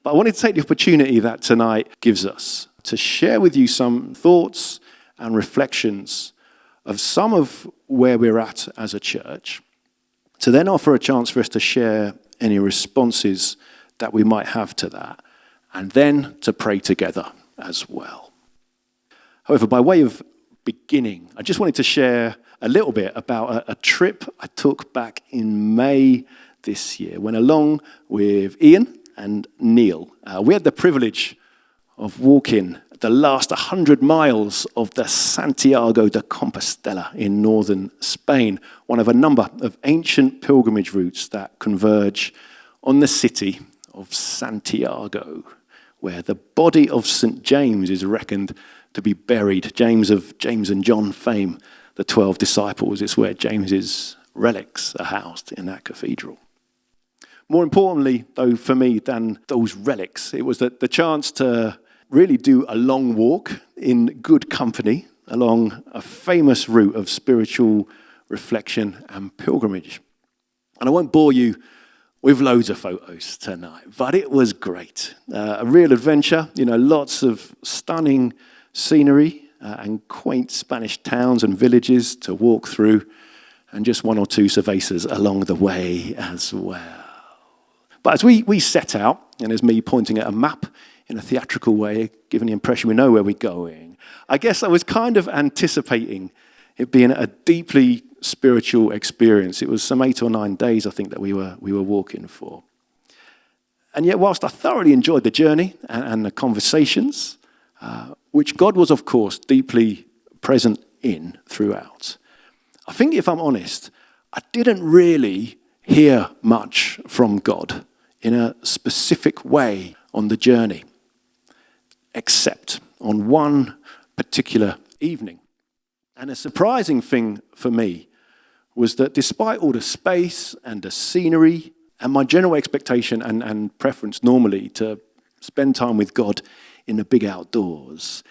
But I wanted to take the opportunity that tonight gives us to share with you some thoughts and reflections of some of where we're at as a church, to then offer a chance for us to share any responses that we might have to that, and then to pray together as well. However, by way of beginning, I just wanted to share a little bit about a trip I took back in May this year, when along with Ian and Neil, we had the privilege of walking the last 100 miles of the Santiago de Compostela in northern Spain, one of a number of ancient pilgrimage routes that converge on the city of Santiago, where the body of St. James is reckoned to be buried. James of James and John fame, the 12 disciples. It's where James's relics are housed in that cathedral. More importantly, though, for me, than those relics, it was the chance to really do a long walk in good company along a famous route of spiritual reflection and pilgrimage. And I won't bore you with loads of photos tonight, but it was great. A real adventure, lots of stunning scenery and quaint Spanish towns and villages to walk through, and just one or two cervezas along the way as well. But as we set out, and as me pointing at a map in a theatrical way, giving the impression we know where we're going, I guess I was kind of anticipating it being a deeply spiritual experience. It was some 8 or 9 days, I think, that we were walking for. And yet, whilst I thoroughly enjoyed the journey and the conversations, which God was, of course, deeply present in throughout, I think, if I'm honest, I didn't really hear much from God in a specific way on the journey, except on one particular evening. And a surprising thing for me was that despite all the space and the scenery and my general expectation and preference normally to spend time with God in the big outdoors,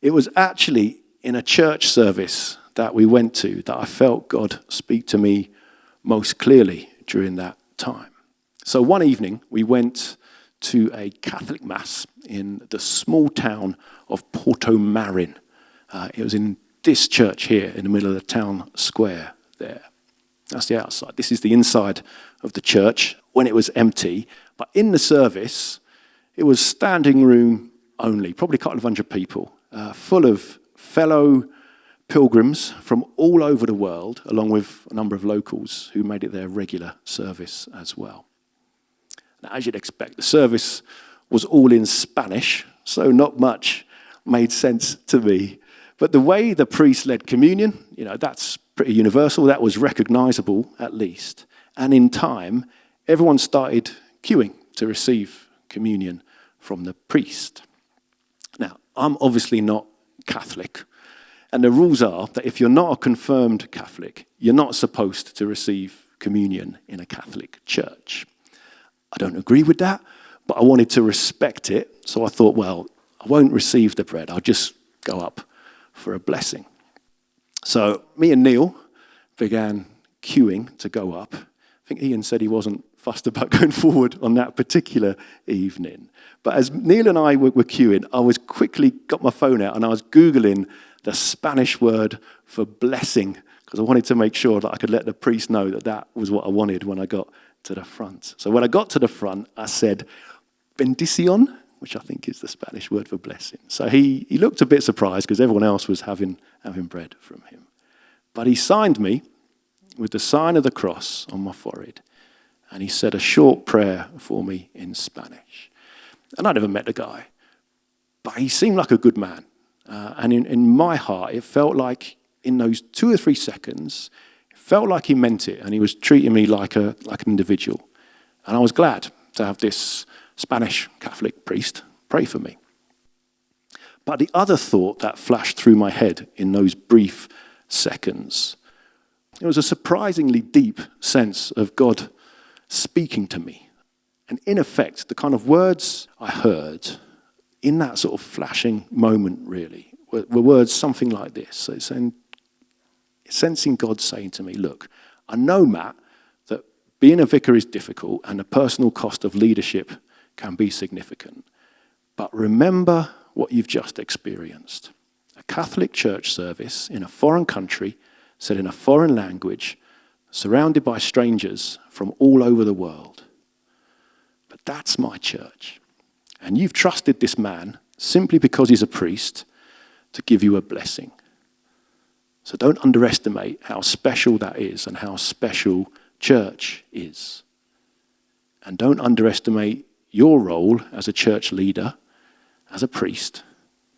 it was actually in a church service that we went to that I felt God speak to me most clearly during that time. So one evening, we went to a Catholic Mass in the small town of Portomarin. It was in this church here in the middle of the town square there. That's the outside. This is the inside of the church when it was empty. But in the service, it was standing room only, probably a couple of hundred people, full of fellow pilgrims from all over the world, along with a number of locals who made it their regular service as well. Now, as you'd expect, the service was all in Spanish, so not much made sense to me. But the way the priest led communion, that's pretty universal. That was recognizable, at least. And in time, everyone started queuing to receive communion from the priest. Now, I'm obviously not Catholic. And the rules are that if you're not a confirmed Catholic, you're not supposed to receive communion in a Catholic church. I don't agree with that, but I wanted to respect it. So I thought, well, I won't receive the bread. I'll just go up for a blessing. So me and Neil began queuing to go up. I think Ian said he wasn't fussed about going forward on that particular evening. But as Neil and I were queuing, I was quickly got my phone out and I was Googling the Spanish word for blessing, because I wanted to make sure that I could let the priest know that that was what I wanted when I got to the front. So when I got to the front, I said, bendición, which I think is the Spanish word for blessing. So he looked a bit surprised because everyone else was having bread from him. But he signed me with the sign of the cross on my forehead, and he said a short prayer for me in Spanish. And I never met the guy, but he seemed like a good man. And in my heart, it felt like in those 2 or 3 seconds, it felt like he meant it, and he was treating me like an individual. And I was glad to have this Spanish Catholic priest pray for me. But the other thought that flashed through my head in those brief seconds, it was a surprisingly deep sense of God speaking to me. And in effect, the kind of words I heard in that sort of flashing moment, really, were words something like this. So it's sensing God saying to me, look, I know, Matt, that being a vicar is difficult and the personal cost of leadership can be significant. But remember what you've just experienced. A Catholic church service in a foreign country, said in a foreign language, surrounded by strangers from all over the world. But that's my church. And you've trusted this man simply because he's a priest to give you a blessing. So don't underestimate how special that is and how special church is. And don't underestimate your role as a church leader, as a priest,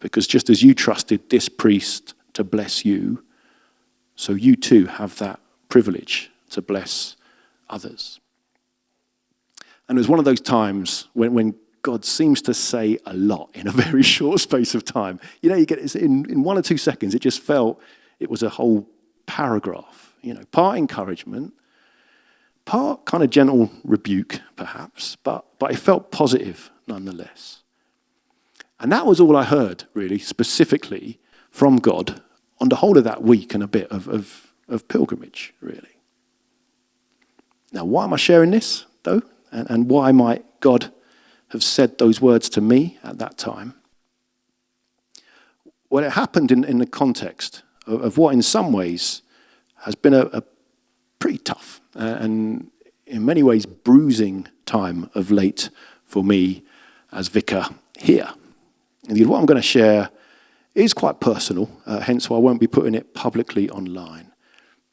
because just as you trusted this priest to bless you, so you too have that privilege to bless others. And it was one of those times when God seems to say a lot in a very short space of time. You know, you get it in 1 or 2 seconds, it just felt it was a whole paragraph. You know, part encouragement, part kind of gentle rebuke, perhaps, but it felt positive nonetheless. And that was all I heard, really, specifically from God on the whole of that week and a bit of pilgrimage, really. Now, why am I sharing this, though? And why might God have said those words to me at that time? Well, it happened in the context of what in some ways has been a pretty tough and in many ways bruising time of late for me as vicar here. Indeed, what I'm going to share is quite personal, hence why I won't be putting it publicly online.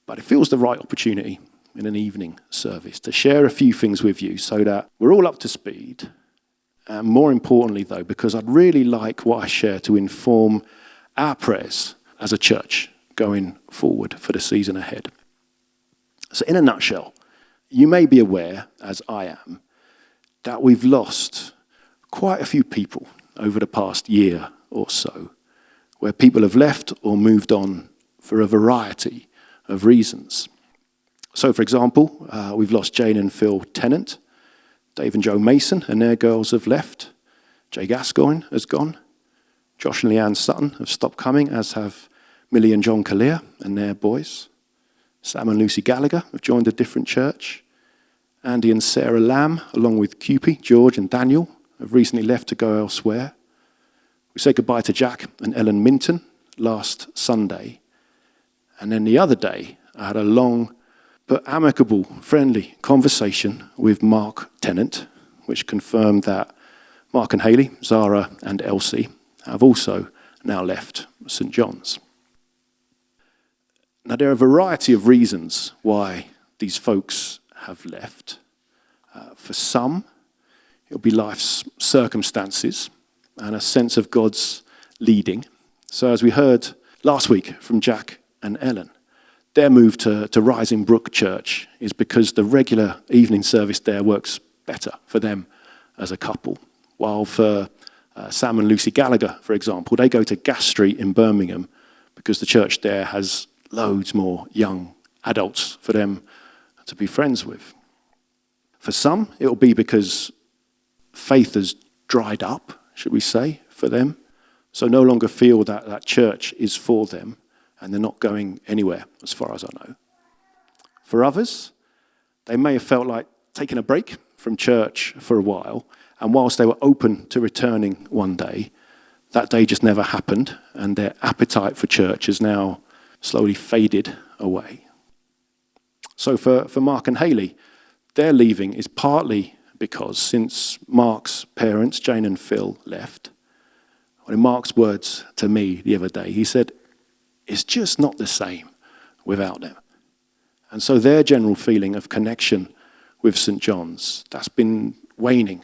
But it feels the right opportunity in an evening service to share a few things with you so that we're all up to speed. And more importantly, though, because I'd really like what I share to inform our prayers as a church going forward for the season ahead. So in a nutshell, you may be aware, as I am, that we've lost quite a few people over the past year or so, where people have left or moved on for a variety of reasons. So, for example, we've lost Jane and Phil Tennant, Dave and Joe Mason and their girls have left, Jay Gascoigne has gone, Josh and Leanne Sutton have stopped coming, as have Millie and John Kalia and their boys. Sam and Lucy Gallagher have joined a different church. Andy and Sarah Lamb, along with Cupie, George and Daniel, have recently left to go elsewhere. We said goodbye to Jack and Ellen Minton last Sunday. And then the other day, I had a long but amicable, friendly conversation with Mark Tennant, which confirmed that Mark and Hayley, Zara and Elsie, have also now left St. John's. Now, there are a variety of reasons why these folks have left. For some, it'll be life's circumstances and a sense of God's leading. So as we heard last week from Jack and Ellen, their move to Rising Brook Church is because the regular evening service there works better for them as a couple. While for Sam and Lucy Gallagher, for example, they go to Gas Street in Birmingham because the church there has loads more young adults for them to be friends with. For some, it'll be because faith has dried up, should we say, for them. So no longer feel that that church is for them, and they're not going anywhere, as far as I know. For others, they may have felt like taking a break from church for a while, and whilst they were open to returning one day, that day just never happened, and their appetite for church has now slowly faded away. So for Mark and Hayley, their leaving is partly because since Mark's parents, Jane and Phil, left, well, in Mark's words to me the other day, he said, it's just not the same without them. And so their general feeling of connection with St. John's, that's been waning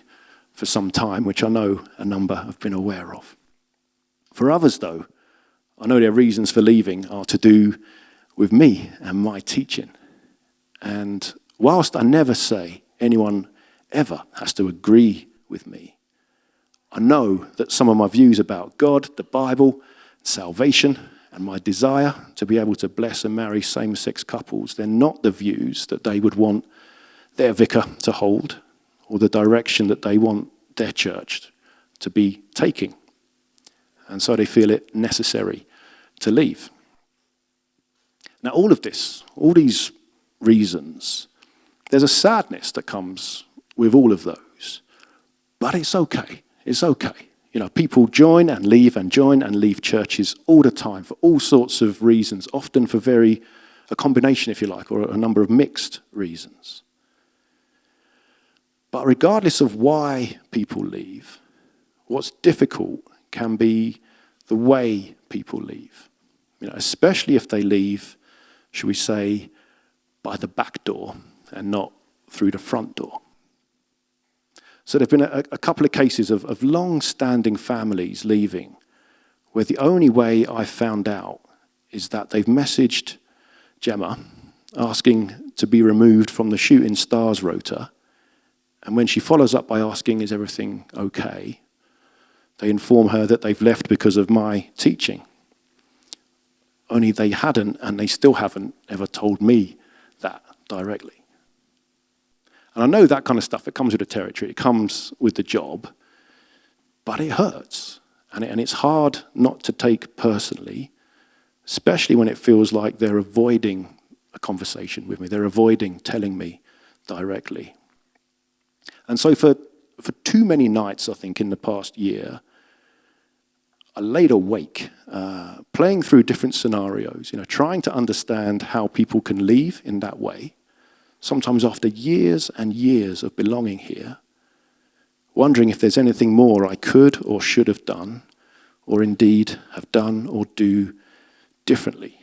for some time, which I know a number have been aware of. For others, though, I know their reasons for leaving are to do with me and my teaching. And whilst I never say anyone ever has to agree with me, I know that some of my views about God, the Bible, salvation, and my desire to be able to bless and marry same-sex couples, they're not the views that they would want their vicar to hold or the direction that they want their church to be taking. And so they feel it necessary to leave. Now, all of this, all these reasons, there's a sadness that comes with all of those. But it's okay. It's okay. People join and leave churches all the time for all sorts of reasons, often for a combination, if you like, or a number of mixed reasons. But regardless of why people leave, what's difficult can be the way people leave. Especially if they leave, should we say, by the back door and not through the front door. So there have been a couple of cases of long-standing families leaving where the only way I found out is that they've messaged Gemma asking to be removed from the Shooting Stars rota, and when she follows up by asking, is everything okay, they inform her that they've left because of my teaching. Only they hadn't, and they still haven't ever told me that directly. And I know that kind of stuff, it comes with the territory, it comes with the job, but it hurts. And it's hard not to take personally, especially when it feels like they're avoiding a conversation with me, they're avoiding telling me directly. And so for too many nights, I think, in the past year, I laid awake, playing through different scenarios, trying to understand how people can leave in that way, sometimes after years and years of belonging here, wondering if there's anything more I could or should have done, or indeed have done or do differently.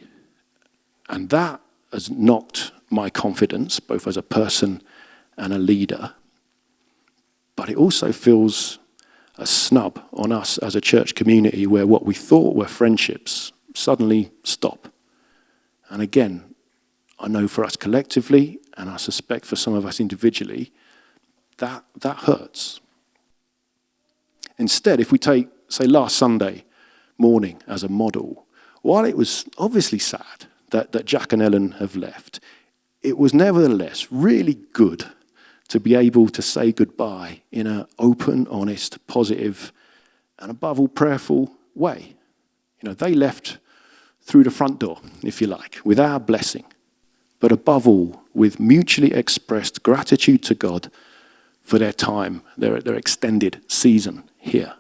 And that has knocked my confidence, both as a person and a leader. But it also feels a snub on us as a church community where what we thought were friendships suddenly stop. And again, I know for us collectively, and I suspect for some of us individually, that hurts. Instead, if we take, say, last Sunday morning as a model, while it was obviously sad that Jack and Ellen have left, it was nevertheless really good to be able to say goodbye in an open, honest, positive, and above all, prayerful way. They left through the front door, if you like, with our blessing, but above all, with mutually expressed gratitude to God for their time, their extended season here.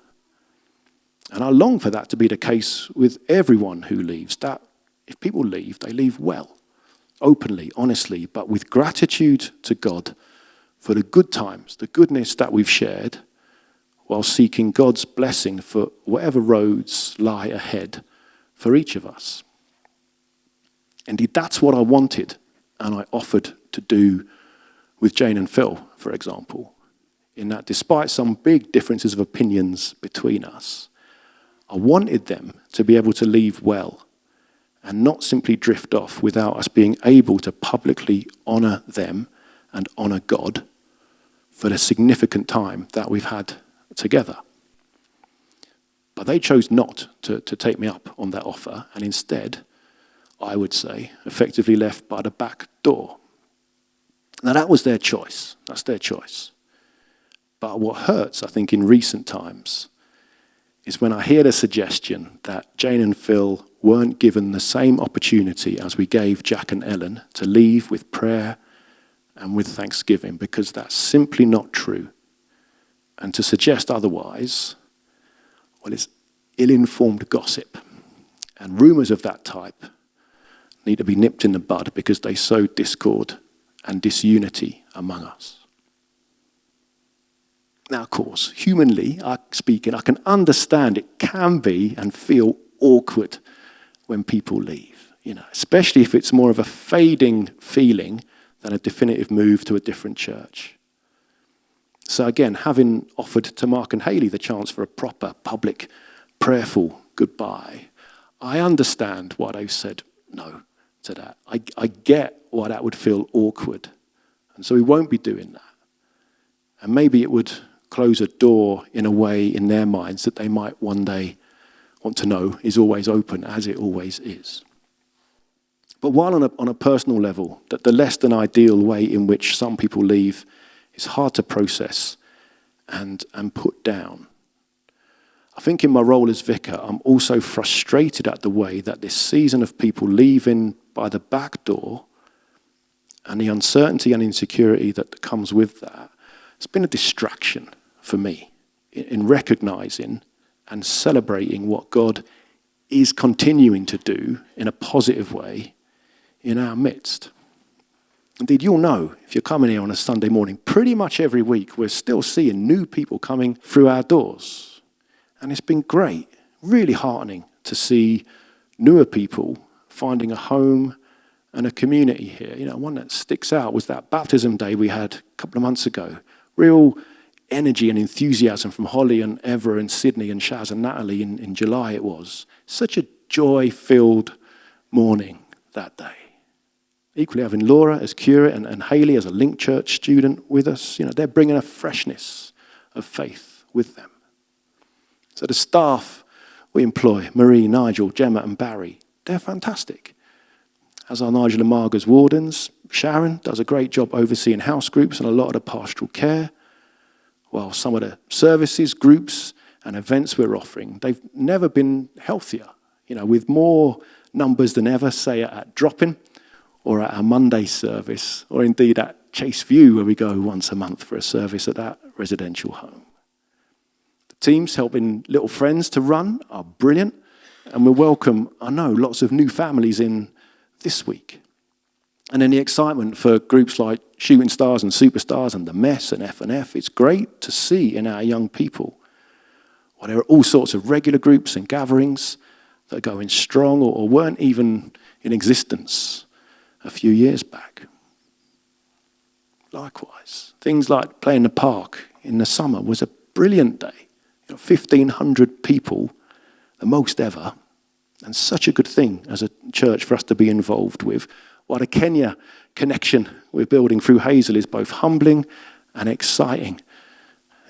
And I long for that to be the case with everyone who leaves, that if people leave, they leave well, openly, honestly, but with gratitude to God for the good times, the goodness that we've shared, while seeking God's blessing for whatever roads lie ahead for each of us. Indeed, that's what I wanted and I offered to do with Jane and Phil, for example, in that despite some big differences of opinions between us, I wanted them to be able to leave well and not simply drift off without us being able to publicly honour them and honour God for the significant time that we've had together. But they chose not to take me up on that offer, and instead, I would say, effectively left by the back door. Now that was their choice. That's their choice. But what hurts, I think, in recent times is when I hear the suggestion that Jane and Phil weren't given the same opportunity as we gave Jack and Ellen to leave with prayer and with thanksgiving, because that's simply not true. And to suggest otherwise, well, it's ill-informed gossip. And rumours of that type need to be nipped in the bud because they sow discord and disunity among us. Now, of course, humanly speaking, I can understand it can be and feel awkward when people leave, especially if it's more of a fading feeling than a definitive move to a different church. So again, having offered to Mark and Hayley the chance for a proper, public, prayerful goodbye, I understand why they've said no to that. I get why that would feel awkward. And so we won't be doing that. And maybe it would close a door in a way in their minds that they might one day want to know is always open, as it always is. But while on a personal level, that the less than ideal way in which some people leave is hard to process and put down, I think in my role as vicar, I'm also frustrated at the way that this season of people leaving by the back door and the uncertainty and insecurity that comes with that, it's been a distraction for me in recognizing and celebrating what God is continuing to do in a positive way in our midst. Indeed, you'll know if you're coming here on a Sunday morning, pretty much every week we're still seeing new people coming through our doors. And it's been great, really heartening to see newer people finding a home and a community here. You know, one that sticks out was that baptism day we had a couple of months ago. Real energy and enthusiasm from Holly and Eva and Sydney and Shaz and Natalie in July it was. Such a joy-filled morning that day. Equally having Laura as curate and Hayley as a Link Church student with us, you know, they're bringing a freshness of faith with them. So the staff we employ, Marie, Nigel, Gemma and Barry, they're fantastic. As are Nigel and Marga's wardens. Sharon does a great job overseeing house groups and a lot of the pastoral care. While some of the services, groups and events we're offering, they've never been healthier. You know, with more numbers than ever, say at Drop-In, or at our Monday service, or indeed at Chase View, where we go once a month for a service at that residential home. The teams helping Little Friends to run are brilliant, and we welcome, I know, lots of new families in this week. And then the excitement for groups like Shooting Stars and Superstars and The Mess and F&F, it's great to see in our young people. Well, there are all sorts of regular groups and gatherings that are going strong or weren't even in existence a few years back. Likewise, things like Play in the Park in the summer was a brilliant day. 1,500 people, the most ever, and such a good thing as a church for us to be involved with. While the Kenya connection we're building through Hazel is both humbling and exciting.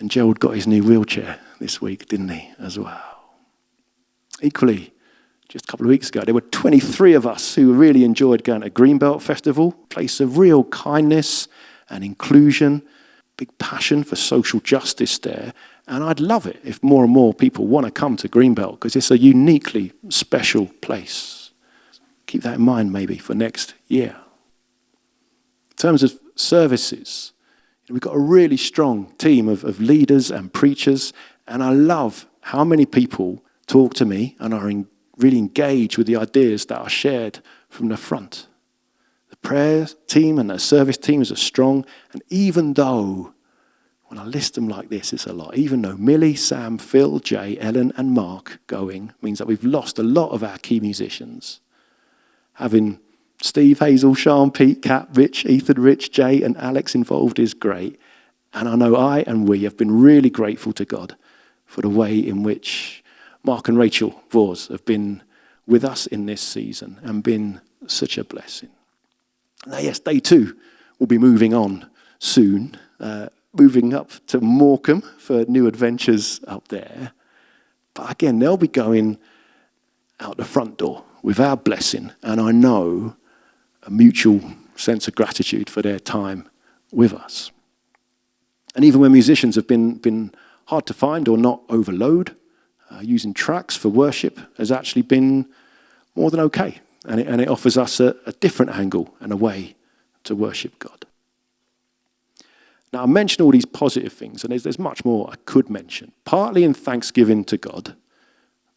And Gerald got his new wheelchair this week, didn't he, as well? Equally, just a couple of weeks ago, there were 23 of us who really enjoyed going to Greenbelt Festival, place of real kindness and inclusion, big passion for social justice there. And I'd love it if more and more people want to come to Greenbelt because it's a uniquely special place. Keep that in mind maybe for next year. In terms of services, we've got a really strong team of leaders and preachers, and I love how many people talk to me and are really engaged with the ideas that are shared from the front. The prayer team and the service teams are strong, and even though, when I list them like this, it's a lot, even though Millie, Sam, Phil, Jay, Ellen and Mark going means that we've lost a lot of our key musicians. Having Steve, Hazel, Sean, Pete, Kat, Rich, Ethan, Rich, Jay and Alex involved is great. And I know I and we have been really grateful to God for the way in which Mark and Rachel Vors have been with us in this season and been such a blessing. Now, yes, they too will be moving on soon, moving up to Morecambe for new adventures up there. But again, they'll be going out the front door with our blessing, and I know a mutual sense of gratitude for their time with us. And even when musicians have been hard to find or not overload, using tracks for worship has actually been more than okay. And it offers us a different angle and a way to worship God. Now, I mentioned all these positive things, and there's much more I could mention, partly in thanksgiving to God,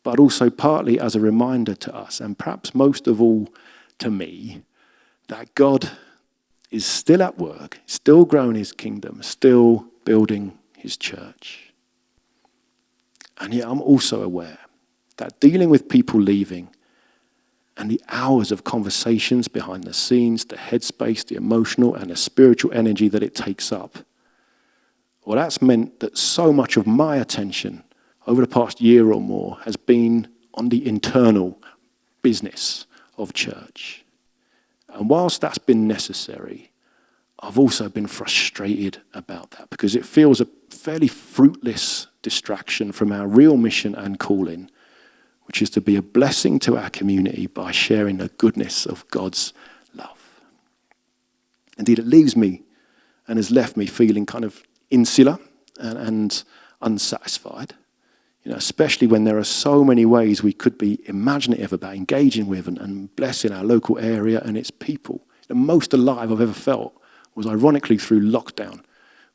but also partly as a reminder to us, and perhaps most of all to me, that God is still at work, still growing his kingdom, still building his church. And yet I'm also aware that dealing with people leaving and the hours of conversations behind the scenes, the headspace, the emotional and the spiritual energy that it takes up, well, that's meant that so much of my attention over the past year or more has been on the internal business of church. And whilst that's been necessary, I've also been frustrated about that because it feels a fairly fruitless distraction from our real mission and calling, which is to be a blessing to our community by sharing the goodness of God's love. Indeed, it leaves me and has left me feeling kind of insular and unsatisfied, especially when there are so many ways we could be imaginative about engaging with and blessing our local area and its people. The most alive I've ever felt was ironically through lockdown,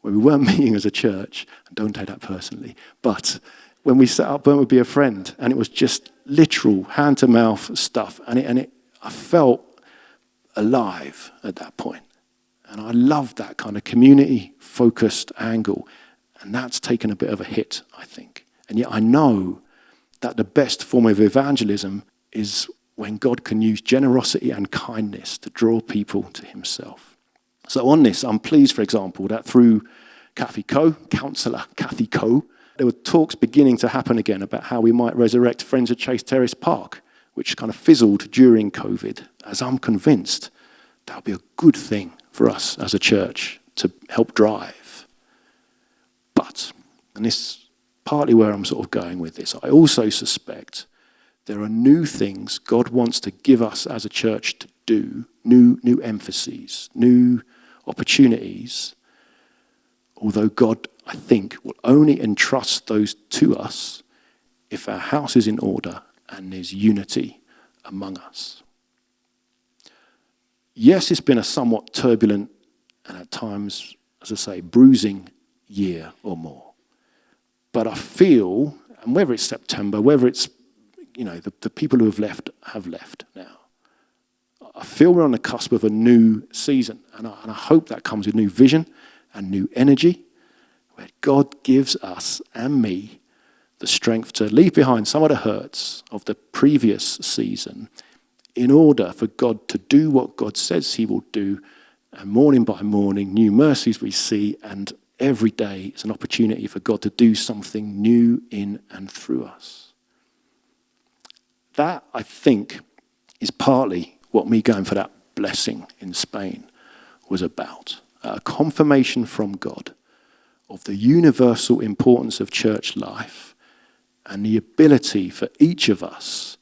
where we weren't meeting as a church, and don't take that personally, but when we set up Burnt Would Be a Friend, and it was just literal hand-to-mouth stuff, I felt alive at that point. And I loved that kind of community-focused angle, and that's taken a bit of a hit, I think. And yet I know that the best form of evangelism is when God can use generosity and kindness to draw people to himself. So on this, I'm pleased, for example, that through Kathy Coe, Councillor Kathy Coe, there were talks beginning to happen again about how we might resurrect Friends of Chase Terrace Park, which kind of fizzled during COVID, as I'm convinced that would be a good thing for us as a church to help drive. But, and this is partly where I'm sort of going with this, I also suspect there are new things God wants to give us as a church to do, new emphases, new opportunities, although God, I think, will only entrust those to us if our house is in order and there's unity among us. Yes, it's been a somewhat turbulent and at times, as I say, bruising year or more. But I feel, and whether it's September, whether it's, the people who have left now. I feel we're on the cusp of a new season, and I hope that comes with new vision and new energy, where God gives us and me the strength to leave behind some of the hurts of the previous season in order for God to do what God says he will do, and morning by morning, new mercies we see, and every day is an opportunity for God to do something new in and through us. That, I think, is partly what me going for that blessing in Spain was about. A confirmation from God of the universal importance of church life and the ability for each of us,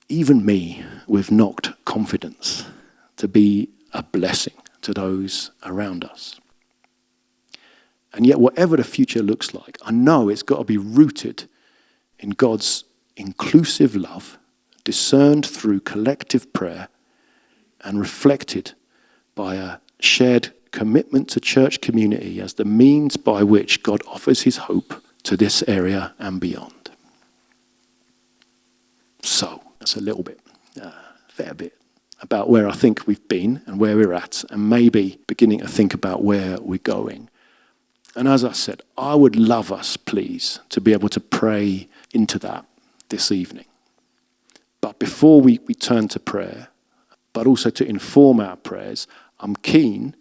even me with knocked confidence, to be a blessing to those around us. And yet, whatever the future looks like, I know it's got to be rooted in God's inclusive love, discerned through collective prayer, and reflected by a shared commitment to church community as the means by which God offers his hope to this area and beyond. So, that's a little bit, fair bit, about where I think we've been and where we're at, and maybe beginning to think about where we're going. And as I said, I would love us, please, to be able to pray into that this evening. But before we turn to prayer, but also to inform our prayers, I'm keen,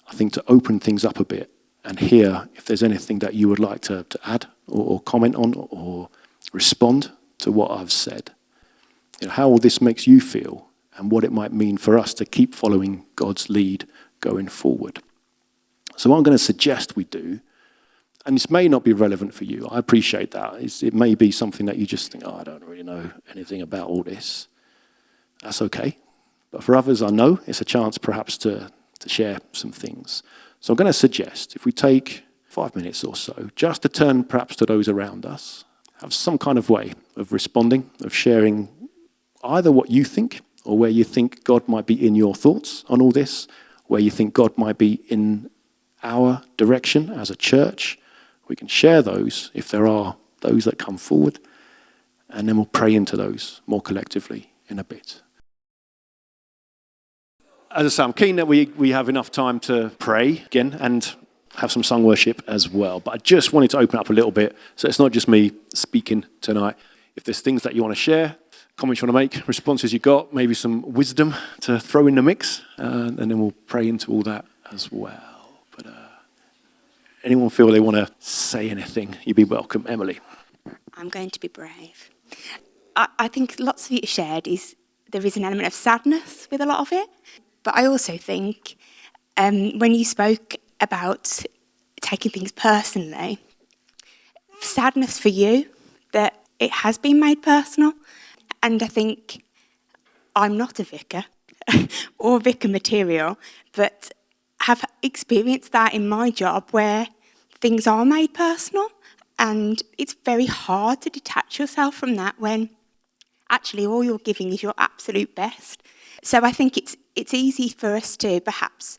I think, to open things up a bit and hear if there's anything that you would like to add or comment on or respond to what I've said. How all this makes you feel and what it might mean for us to keep following God's lead going forward. So what I'm going to suggest we do, and this may not be relevant for you, I appreciate that. It may be something that you just think, I don't really know anything about all this. That's okay. But for others, I know it's a chance perhaps to share some things. So I'm going to suggest, if we take 5 minutes or so, just to turn perhaps to those around us, have some kind of way of responding, of sharing either what you think or where you think God might be in your thoughts on all this, where you think God might be in our direction as a church. We can share those if there are those that come forward, and then we'll pray into those more collectively in a bit. As I say, I'm keen that we have enough time to pray again and have some sung worship as well. But I just wanted to open up a little bit, so it's not just me speaking tonight. If there's things that you want to share, comments you want to make, responses you got, maybe some wisdom to throw in the mix, and then we'll pray into all that as well. But anyone feel they want to say anything, you'd be welcome. Emily. I'm going to be brave. I think lots of you shared there is an element of sadness with a lot of it. But I also think when you spoke about taking things personally, sadness for you that it has been made personal. And I think I'm not a vicar or vicar material, but have experienced that in my job where things are made personal, and it's very hard to detach yourself from that when actually all you're giving is your absolute best. So I think it's easy for us to perhaps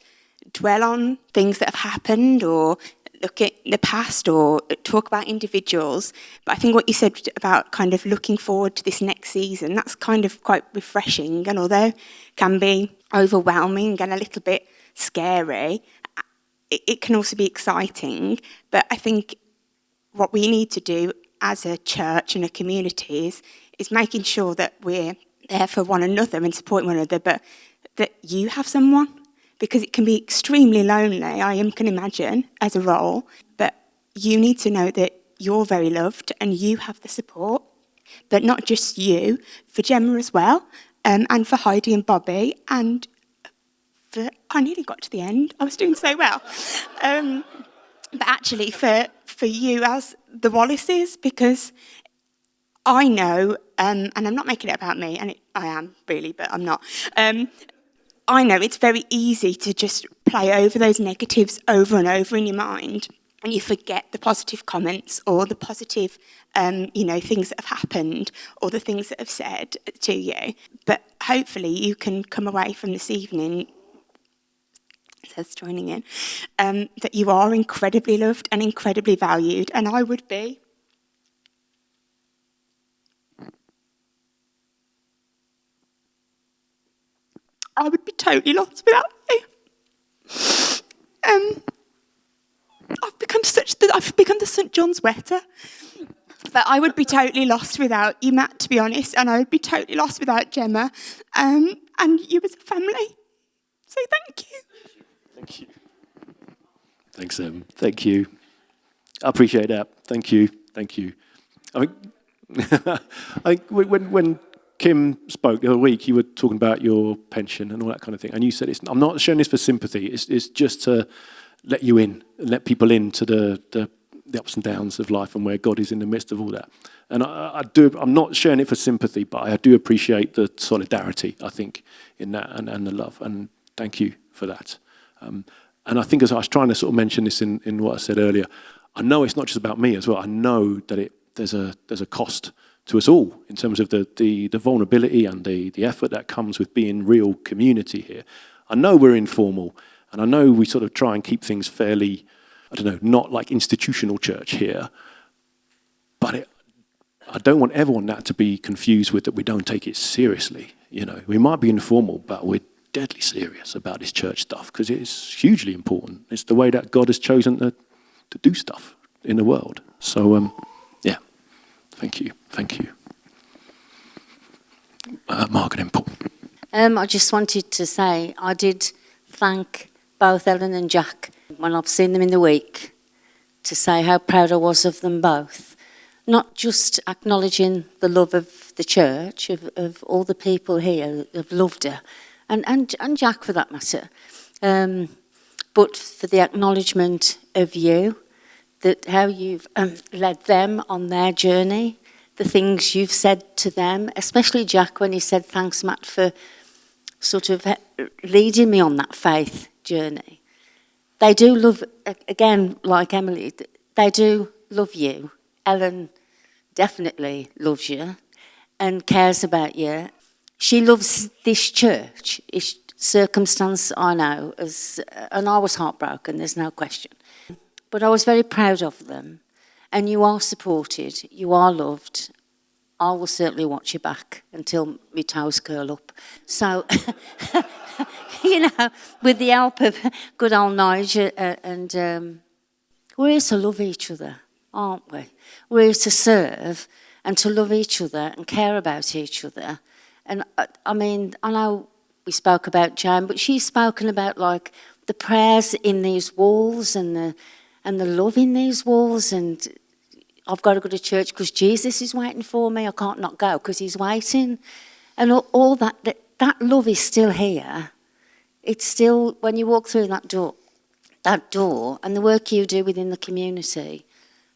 dwell on things that have happened or look at the past or talk about individuals. But I think what you said about kind of looking forward to this next season, that's kind of quite refreshing. And although can be overwhelming and a little bit scary, it can also be exciting. But I think what we need to do as a church and a community is making sure that we're there for one another and supporting one another, but that you have someone, because it can be extremely lonely, I can imagine, as a role, but you need to know that you're very loved and you have the support, but not just you, for Gemma as well, and for Heidi and Bobby, and I nearly got to the end, I was doing so well, but actually for you as the Wallaces, because I know, and I'm not making it about me, and I am really, but I'm not. I know it's very easy to just play over those negatives over and over in your mind, and you forget the positive comments or the positive, things that have happened or the things that have said to you. But hopefully you can come away from this evening, it says joining in, that you are incredibly loved and incredibly valued, and I would be. I would be totally lost without you. I've become the St. John's Wetter. But I would be totally lost without you, Matt, to be honest, and I would be totally lost without Gemma, and you as a family. So thank you. Thank you. Thanks, Em. Thank you. I appreciate that. Thank you. Thank you. I think when Kim spoke the other week, you were talking about your pension and all that kind of thing, and you said, I'm not showing this for sympathy, it's just to let you in, and let people into the ups and downs of life and where God is in the midst of all that. And I'm not sharing it for sympathy, but I do appreciate the solidarity, I think, in that, and the love, and thank you for that. And I think, as I was trying to sort of mention this in what I said earlier, I know it's not just about me as well. I know that there's a cost to us all in terms of the vulnerability and the effort that comes with being real community here. I know we're informal, and I know we sort of try and keep things fairly, not like institutional church here, but I don't want everyone that to be confused with that we don't take it seriously. We might be informal, but we're deadly serious about this church stuff because it is hugely important. It's the way that God has chosen to do stuff in the world. So, yeah, thank you. Margaret and Paul. I just wanted to say I did thank both Ellen and Jack when I've seen them in the week to say how proud I was of them both. Not just acknowledging the love of the church, of all the people here who have loved her, and Jack for that matter, but for the acknowledgement of you, that how you've led them on their journey, the things you've said to them, especially Jack when he said, thanks, Matt, for sort of leading me on that faith journey. They do love, again, like Emily, they do love you. Ellen definitely loves you and cares about you. She loves this church. It's circumstance, I know, and I was heartbroken, there's no question. But I was very proud of them. And you are supported, you are loved. I will certainly watch you back until my toes curl up. So, with the help of good old Nigel, and we're here to love each other, aren't we? We're here to serve and to love each other and care about each other. And I know we spoke about Jane, but she's spoken about like the prayers in these walls and the love in these walls, and I've got to go to church because Jesus is waiting for me. I can't not go because he's waiting. And all that love is still here. It's still, when you walk through that door, and the work you do within the community,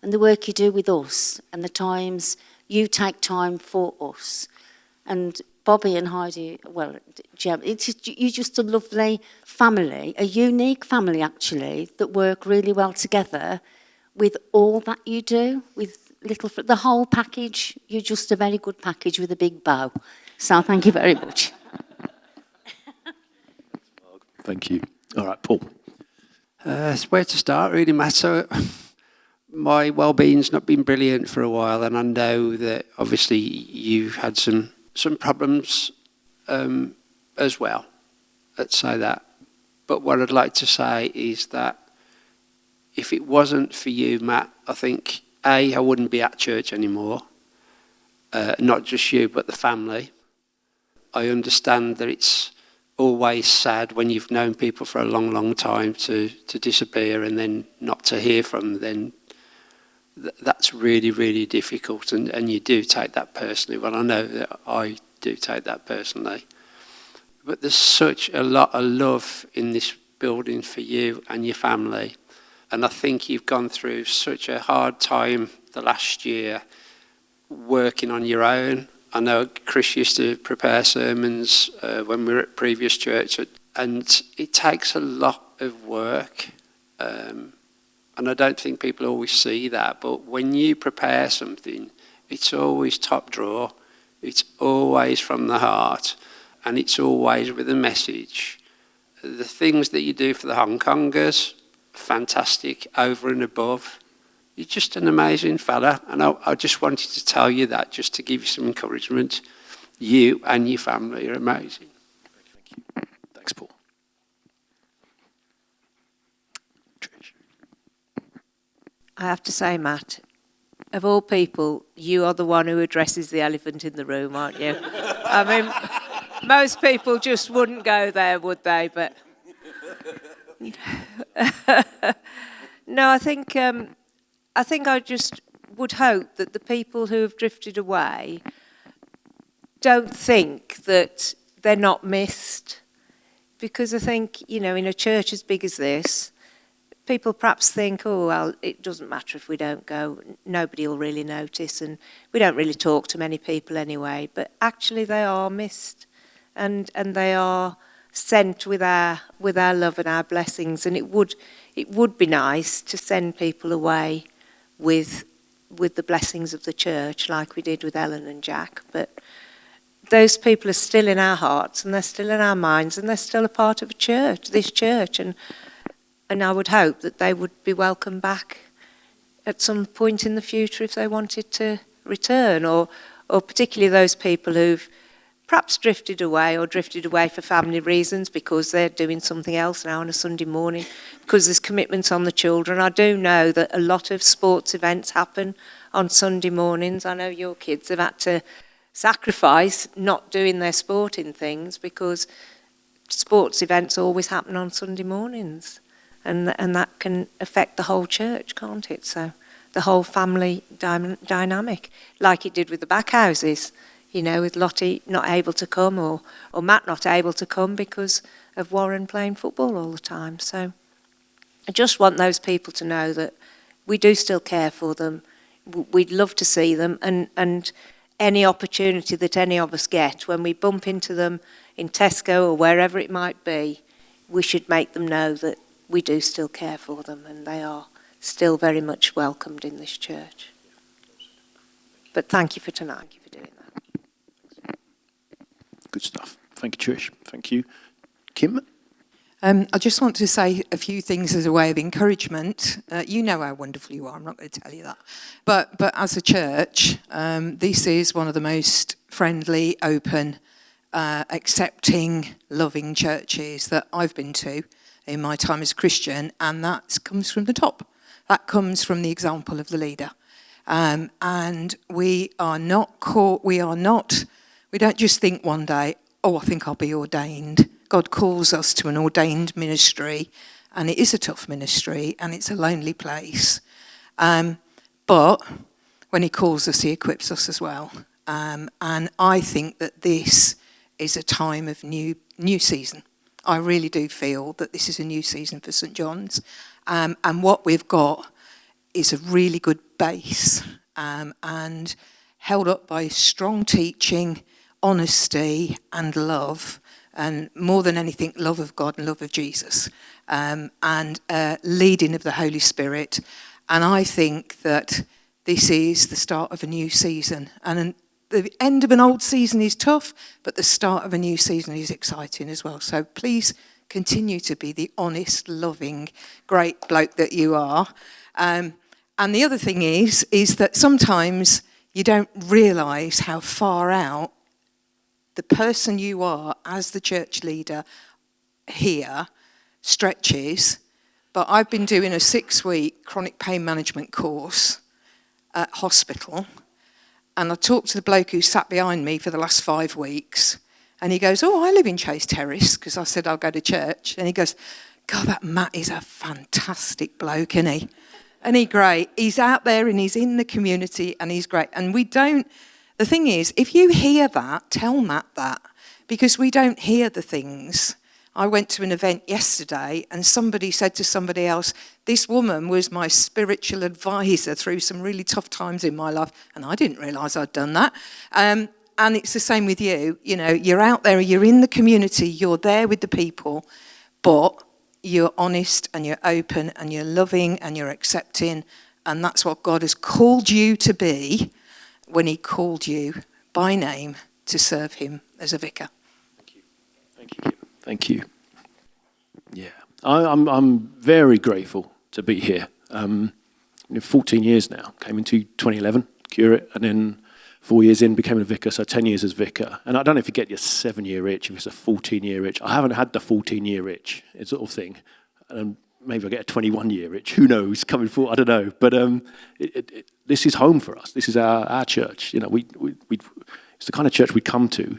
and the work you do with us, and the times you take time for us. And Bobby and Heidi, well, Jem, you're just a lovely family, a unique family actually, that work really well together with all that you do, with the whole package. You're just a very good package with a big bow. So thank you very much. Thank you. All right, Paul. It's where to start, really, Matt. So my well-being's not been brilliant for a while, and I know that obviously you've had some problems as well. Let's say that. But what I'd like to say is that if it wasn't for you, Matt, I think, I wouldn't be at church anymore. Not just you, but the family. I understand that it's always sad when you've known people for a long, long time to disappear and then not to hear from them. That's really, really difficult, and you do take that personally. Well, I know that I do take that personally. But there's such a lot of love in this building for you and your family. And I think you've gone through such a hard time the last year working on your own. I know Chris used to prepare sermons when we were at previous church, and it takes a lot of work. And I don't think people always see that. But when you prepare something, it's always top drawer. It's always from the heart. And it's always with a message. The things that you do for the Hong Kongers, fantastic, over and above. You're just an amazing fella. And I just wanted to tell you that, just to give you some encouragement. You and your family are amazing. Thank you. Thanks, Paul. Trish. I have to say, Matt, of all people, you are the one who addresses the elephant in the room, aren't you? I mean, most people just wouldn't go there, would they? But no, I think I just would hope that the people who have drifted away don't think that they're not missed, because I think, in a church as big as this, people perhaps think, oh, well, it doesn't matter if we don't go, nobody will really notice, and we don't really talk to many people anyway. But actually they are missed, and they are sent with our love and our blessings. And it would be nice to send people away with the blessings of the church, like we did with Ellen and Jack. But those people are still in our hearts, and they're still in our minds, and they're still a part of this church. And I would hope that they would be welcome back at some point in the future if they wanted to return, or particularly those people who've perhaps drifted away for family reasons, because they're doing something else now on a Sunday morning, because there's commitments on the children. I do know that a lot of sports events happen on Sunday mornings. I know your kids have had to sacrifice not doing their sporting things because sports events always happen on Sunday mornings. And that can affect the whole church, can't it? So the whole family dynamic, like it did with the Backhouses, with Lottie not able to come, or Matt not able to come because of Warren playing football all the time. So I just want those people to know that we do still care for them. We'd love to see them, and any opportunity that any of us get, when we bump into them in Tesco or wherever it might be, we should make them know that we do still care for them, and they are still very much welcomed in this church. But thank you for tonight. Thank you for doing that. Good stuff. Thank you, Trish. Thank you. Kim? I just want to say a few things as a way of encouragement. You know how wonderful you are, I'm not going to tell you that. But as a church, this is one of the most friendly, open, accepting, loving churches that I've been to in my time as a Christian, and that comes from the top. That comes from the example of the leader. And we don't just think one day, oh, I think I'll be ordained. God calls us to an ordained ministry, and it is a tough ministry, and it's a lonely place. But when he calls us, he equips us as well. And I think that this is a time of new season. I really do feel that this is a new season for St. John's. And what we've got is a really good base, and held up by strong teaching, honesty and love, and more than anything, love of God and love of Jesus, and leading of the Holy Spirit. And I think that this is the start of a new season. And the end of an old season is tough, but the start of a new season is exciting as well. So please Continue to be the honest, loving, great bloke that you are. And the other thing is that sometimes you don't realise how far out the person you are as the church leader here stretches. But I've been doing a 6-week chronic pain management course at hospital, and I talked to the bloke who sat behind me for the last 5 weeks, and he goes, "Oh, I live in Chase Terrace," because I said I'll go to church, and he goes, "God, that Matt is a fantastic bloke, isn't he? And he's great. He's out there and he's in the community and he's great." And the thing is, if you hear that, tell Matt that, because we don't hear the things. I went to an event yesterday and somebody said to somebody else, "This woman was my spiritual advisor through some really tough times in my life." And I didn't realise I'd done that. And it's the same with you. You know, you're out there, you're in the community, you're there with the people, but you're honest and you're open and you're loving and you're accepting. And that's what God has called you to be when he called you by name to serve him as a vicar. Thank you. Thank you. Thank you. Yeah, I'm very grateful to be here. 14 years now. Came into 2011, curate, and then 4 years in became a vicar, so 10 years as vicar. And I don't know if you get your 7-year itch, if it's a 14-year itch. I haven't had the 14-year itch, it's sort of thing. And maybe I get a 21-year itch. Who knows? Coming forward, I don't know. But this is home for us. This is our church. You know, it's the kind of church we'd come to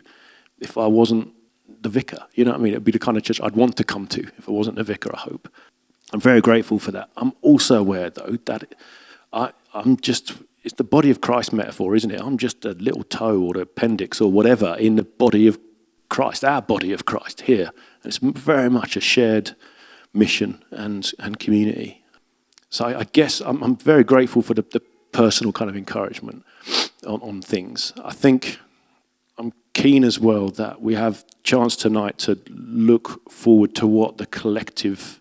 if I wasn't the vicar. You know what I mean? It'd be the kind of church I'd want to come to if I wasn't the vicar, I hope. I'm very grateful for that. I'm also aware, though, that it's the body of Christ metaphor, isn't it? I'm just a little toe or the appendix or whatever in the body of Christ, our body of Christ here. And it's very much a shared mission and community. So I guess I'm very grateful for the personal kind of encouragement on things. I think I'm keen as well that we have chance tonight to look forward to what the collective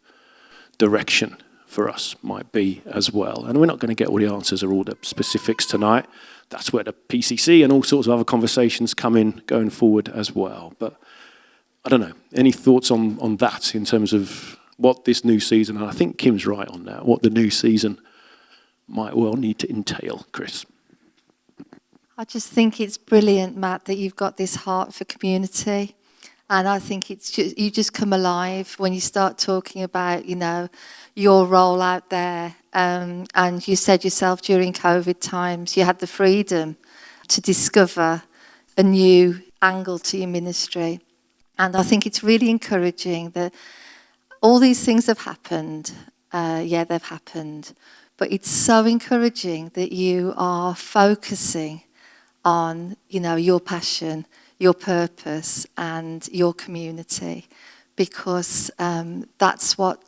direction for us might be as well. And we're not going to get all the answers or all the specifics tonight. That's where the PCC and all sorts of other conversations come in going forward as well. But I don't know, any thoughts on that in terms of what this new season, and I think Kim's right on that, what the new season might well need to entail, Chris? I just think it's brilliant, Matt, that you've got this heart for community. And I think you just come alive when you start talking about, you know, your role out there. And you said yourself during COVID times, you had the freedom to discover a new angle to your ministry. And I think it's really encouraging that all these things have happened. Yeah, they've happened. But it's so encouraging that you are focusing on, you know, your passion, your purpose and your community, because that's what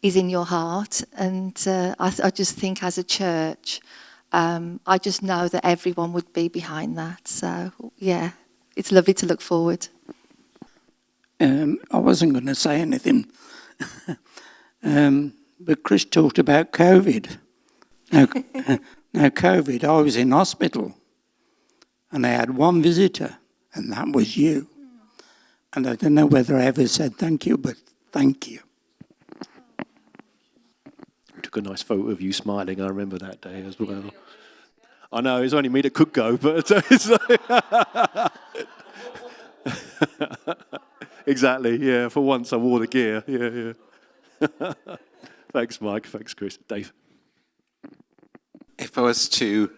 is in your heart. And I just think as a church, I just know that everyone would be behind that. So, yeah, it's lovely to look forward. I wasn't going to say anything, but Chris talked about COVID. Now, COVID, I was in hospital and I had one visitor, and that was you. And I don't know whether I ever said thank you, but thank you. We took a nice photo of you smiling. I remember that day as well. I know, it's only me that could go, but it's like exactly, yeah. For once I wore the gear. Yeah. Thanks, Mike. Thanks, Chris. Dave. If I was to,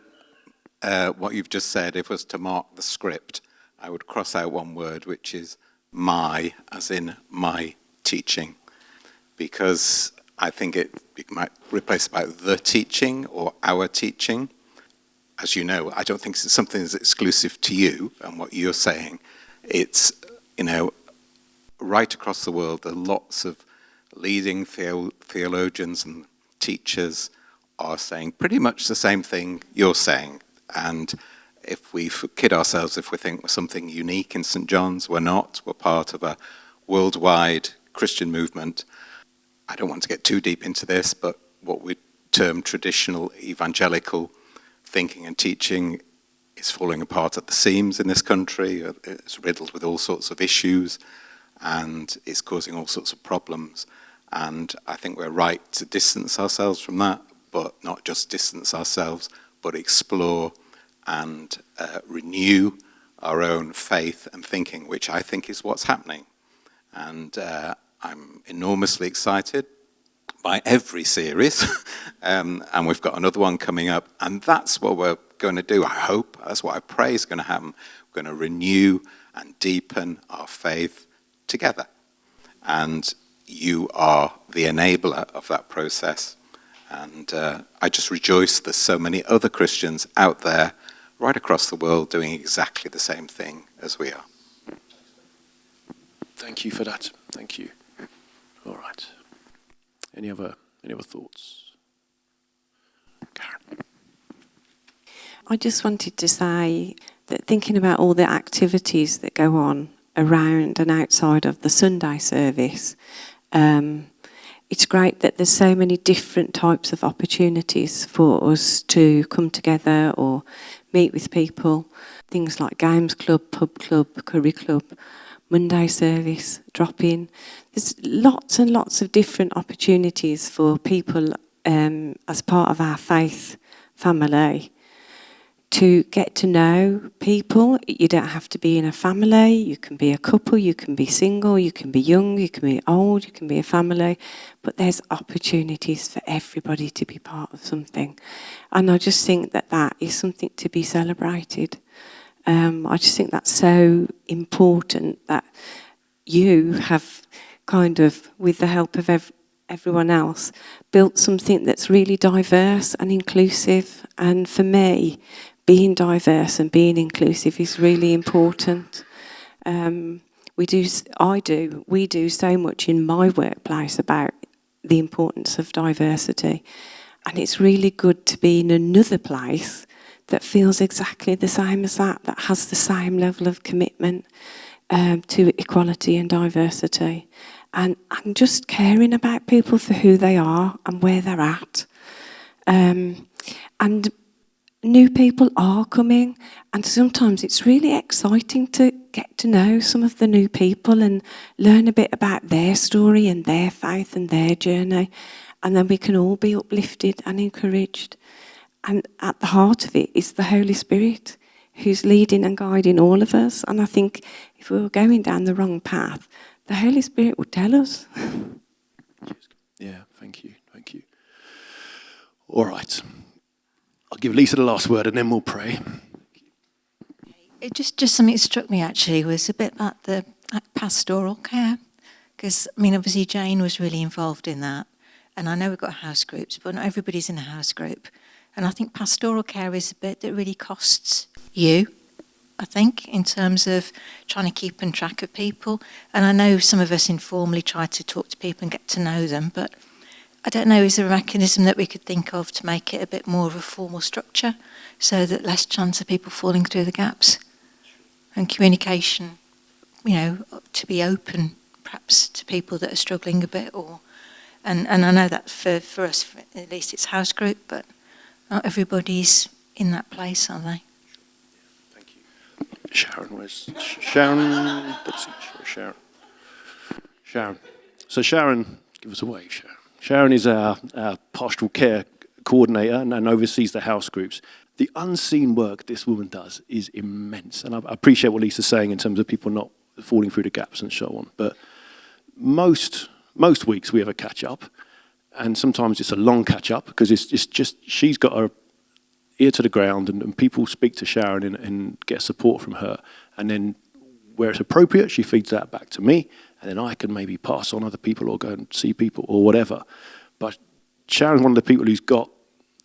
what you've just said, if I was to mark the script, I would cross out one word, which is my, as in my teaching, because I think it might replace about the teaching or our teaching. As you know, I don't think it's something that's exclusive to you and what you're saying. It's, you know, right across the world, there are lots of leading theologians and teachers are saying pretty much the same thing you're saying. And if we kid ourselves, if we think we're something unique in St. John's, we're not. We're part of a worldwide Christian movement. I don't want to get too deep into this, but what we term traditional evangelical thinking and teaching is falling apart at the seams in this country. It's riddled with all sorts of issues. and it's causing all sorts of problems. And I think we're right to distance ourselves from that, but not just distance ourselves, but explore and renew our own faith and thinking, which I think is what's happening. And I'm enormously excited by every series, and we've got another one coming up, and that's what we're going to do, I hope. That's what I pray is going to happen. We're going to renew and deepen our faith together. And you are the enabler of that process. And I just rejoice there's so many other Christians out there right across the world doing exactly the same thing as we are. Thank you for that. Thank you. All right. Any other thoughts? Karen. I just wanted to say that thinking about all the activities that go on around and outside of the Sunday service, it's great that there's so many different types of opportunities for us to come together or meet with people. Things like games club, pub club, curry club, Monday service, drop-in. There's lots and lots of different opportunities for people as part of our faith family to get to know people. You don't have to be in a family. You can be a couple, you can be single, you can be young, you can be old, you can be a family. But there's opportunities for everybody to be part of something. And I just think that that is something to be celebrated. I just think that's so important that you have kind of, with the help of everyone else, built something that's really diverse and inclusive. And for me, being diverse and being inclusive is really important. We do so much in my workplace about the importance of diversity. And it's really good to be in another place that feels exactly the same as that has the same level of commitment to equality and diversity. And just caring about people for who they are and where they're at. And new people are coming, and sometimes it's really exciting to get to know some of the new people and learn a bit about their story and their faith and their journey. And then we can all be uplifted and encouraged. And at the heart of it is the Holy Spirit, who's leading and guiding all of us. And I think if we were going down the wrong path, the Holy Spirit would tell us. Yeah, thank you. All right. I'll give Lisa the last word and then we'll pray. It just something that struck me actually was a bit about the pastoral care. Because, I mean, obviously Jane was really involved in that. And I know we've got house groups, but not everybody's in a house group. And I think pastoral care is a bit that really costs you, I think, in terms of trying to keep on track of people. And I know some of us informally try to talk to people and get to know them, but I don't know, is there a mechanism that we could think of to make it a bit more of a formal structure so that less chance of people falling through the gaps? And communication, to be open perhaps to people that are struggling a bit, and I know that for us, at least it's house group, but not everybody's in that place, are they? Thank you. Sharon, where's Sharon? Let's see, Sharon. So Sharon, give us a wave, Sharon. Sharon is our pastoral care coordinator and oversees the house groups. The unseen work this woman does is immense. And I appreciate what Lisa's saying in terms of people not falling through the gaps and so on. But most weeks we have a catch-up. And sometimes it's a long catch-up because it's just she's got her ear to the ground and people speak to Sharon and get support from her. And then where it's appropriate, she feeds that back to me. And then I can maybe pass on other people or go and see people or whatever. But Sharon's one of the people who's got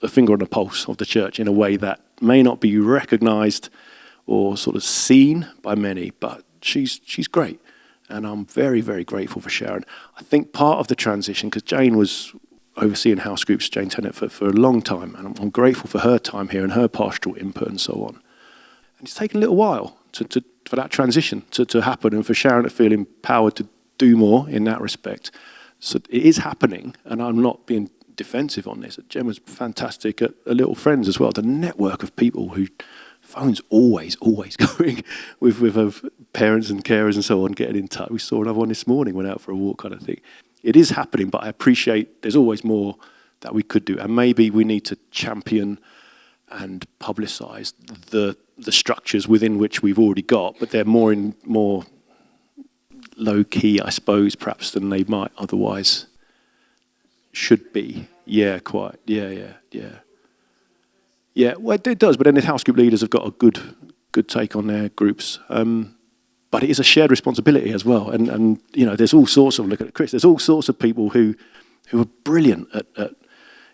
a finger on the pulse of the church in a way that may not be recognised or sort of seen by many, but she's great. And I'm very, very grateful for Sharon. I think part of the transition, because Jane was overseeing house groups, Jane Tennant, for a long time, and I'm grateful for her time here and her pastoral input and so on. And it's taken a little while for that transition to happen and for Sharon to feel empowered to do more in that respect. So it is happening, and I'm not being defensive on this. Gemma's fantastic at Little Friends as well. The network of people who phone's always going with parents and carers and so on getting in touch. We saw another one this morning, went out for a walk kind of thing. It is happening, but I appreciate there's always more that we could do. And maybe we need to champion and publicise the structures within which we've already got, but they're more low-key, I suppose, perhaps, than they might otherwise should be. Yeah, quite. Yeah. Yeah, well, it does, but then the house group leaders have got a good take on their groups. But it is a shared responsibility as well. And you know, there's all sorts of, look at Chris, there's all sorts of people who are brilliant at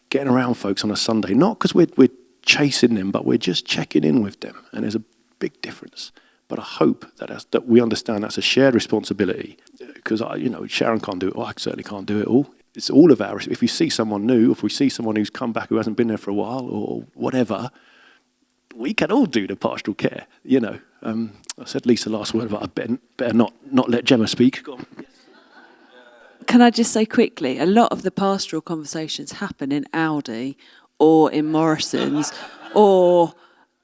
getting around folks on a Sunday, not because we're chasing them, but we're just checking in with them. And there's a big difference. But I hope that we understand that's a shared responsibility, because Sharon can't do it all, I certainly can't do it all. It's all of ours. If we see someone new, if we see someone who's come back who hasn't been there for a while or whatever, we can all do the pastoral care, you know. I said Lisa last word, but I better not let Gemma speak. Go on. Can I just say quickly, a lot of the pastoral conversations happen in Aldi or in Morrison's or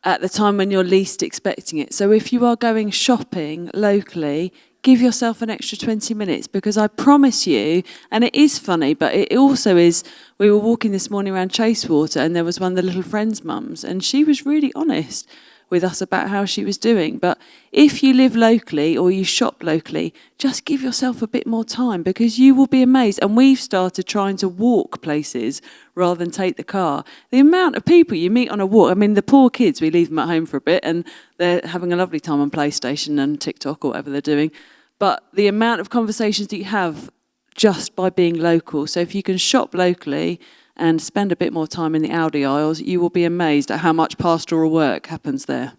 at the time when you're least expecting it. So if you are going shopping locally, give yourself an extra 20 minutes, because I promise you, and it is funny, but it also is, we were walking this morning around Chasewater and there was one of the little friends' mums, and she was really honest with us about how she was doing. But if you live locally or you shop locally, just give yourself a bit more time, because you will be amazed. And we've started trying to walk places rather than take the car. The amount of people you meet on a walk, I mean, the poor kids, we leave them at home for a bit and they're having a lovely time on PlayStation and TikTok or whatever they're doing. But the amount of conversations that you have just by being local. So if you can shop locally and spend a bit more time in the Aldi aisles, you will be amazed at how much pastoral work happens there.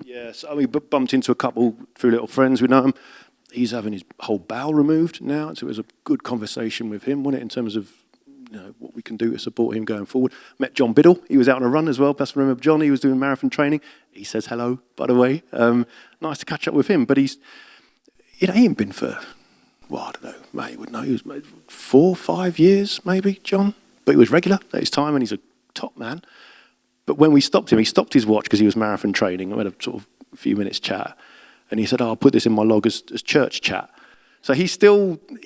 Yes, we bumped into a couple through little friends. We know him. He's having his whole bowel removed now, so it was a good conversation with him, wasn't it, in terms of what we can do to support him going forward. Met John Biddle. He was out on a run as well. Best remember John. He was doing marathon training. He says hello, by the way. Nice to catch up with him. But he's, he ain't been for, I don't know, mate would know. He was 4 or 5 years, maybe, John. But he was regular at his time, and he's a top man. But when we stopped him, he stopped his watch because he was marathon training. We had a sort of few minutes chat. And he said, I'll put this in my log as church chat. So he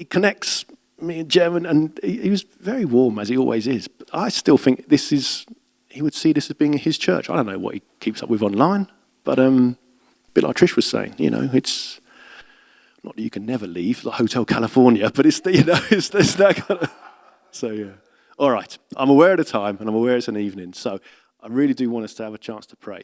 connects me and Jem, and he was very warm, as he always is. But I still think he would see this as being his church. I don't know what he keeps up with online, but a bit like Trish was saying, it's not that you can never leave, like Hotel California, but it's that kind of... So, yeah. All right, I'm aware of the time, and I'm aware it's an evening, so I really do want us to have a chance to pray.